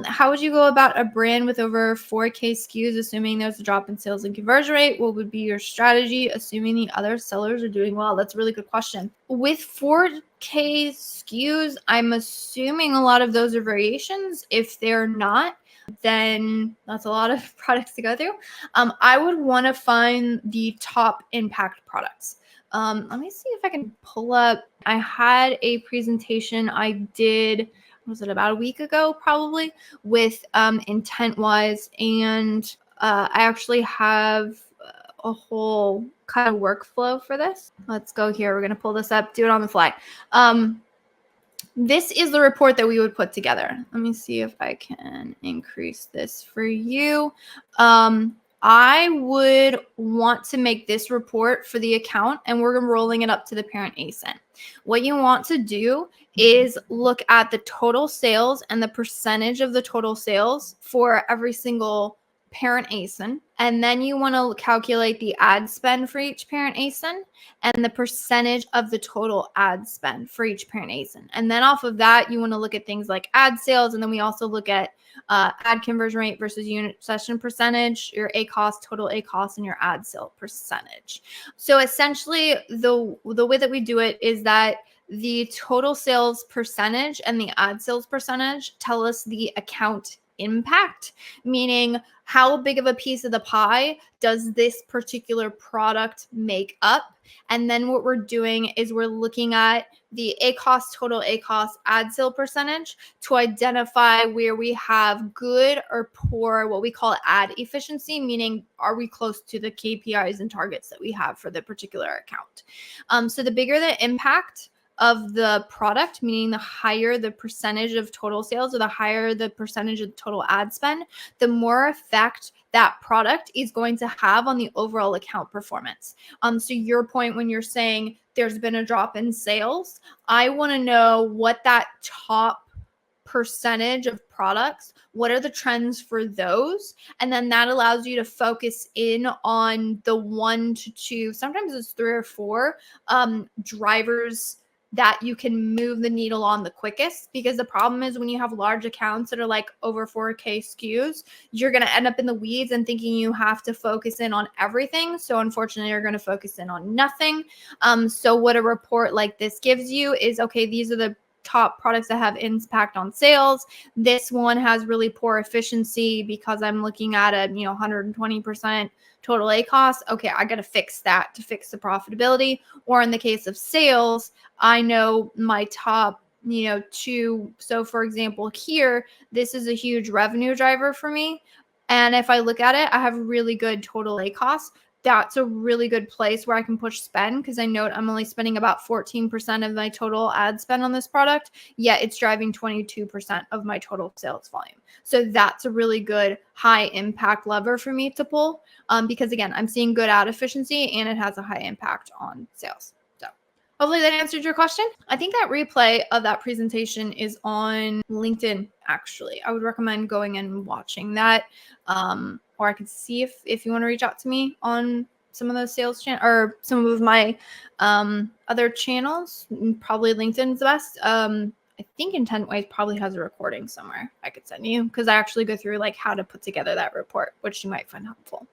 How would you go about a brand with over 4K SKUs, assuming there's a drop in sales and conversion rate? What would be your strategy, assuming the other sellers are doing well? That's a really good question. With 4K SKUs, I'm assuming a lot of those are variations. If they're not, then that's a lot of products to go through. I would want to find the top impact products. Let me see if I can pull up. I had a presentation I did, was it about a week ago, probably, with IntentWise, and I actually have a whole kind of workflow for this. Let's go here. We're going to pull this up, do it on the fly. This is the report that we would put together. Let me see if I can increase this for you. I would want to make this report for the account, and we're rolling it up to the parent ASIN. What you want to do is look at the total sales and the percentage of the total sales for every single parent ASIN. And then you want to calculate the ad spend for each parent ASIN and the percentage of the total ad spend for each parent ASIN. And then off of that, you want to look at things like ad sales. And then we also look at ad conversion rate versus unit session percentage, your ACoS, total ACoS, and your ad sale percentage. So essentially, the way that we do it is that the total sales percentage and the ad sales percentage tell us the account impact, meaning how big of a piece of the pie does this particular product make up? And then what we're doing is we're looking at the ACoS, total ACoS, ad sale percentage to identify where we have good or poor, what we call ad efficiency, meaning are we close to the KPIs and targets that we have for the particular account. So the bigger the impact of the product, meaning the higher the percentage of total sales or the higher the percentage of total ad spend, the more effect that product is going to have on the overall account performance. So your point when you're saying there's been a drop in sales, I want to know what that top percentage of products, what are the trends for those? And then that allows you to focus in on the 1 to 2, sometimes it's 3 or 4 drivers that you can move the needle on the quickest, because the problem is when you have large accounts that are like over 4K SKUs, you're going to end up in the weeds and thinking you have to focus in on everything. So unfortunately, you're going to focus in on nothing. So what a report like this gives you is, okay, these are the top products that have impact on sales. This one has really poor efficiency because I'm looking at a 120% total ACoS. Okay, I got to fix that to fix the profitability. Or in the case of sales, I know my top 2. So for example, here, this is a huge revenue driver for me. And if I look at it, I have really good total ACoS. That's a really good place where I can push spend, because I know I'm only spending about 14% of my total ad spend on this product, yet it's driving 22% of my total sales volume. So that's a really good high impact lever for me to pull, because again, I'm seeing good ad efficiency and it has a high impact on sales. So hopefully that answered your question. I think that replay of that presentation is on LinkedIn, actually. I would recommend going and watching that. Or I could see if you want to reach out to me on some of those sales channels or some of my other channels. Probably LinkedIn is the best. I think IntentWise probably has a recording somewhere I could send you, because I actually go through like how to put together that report, which you might find helpful.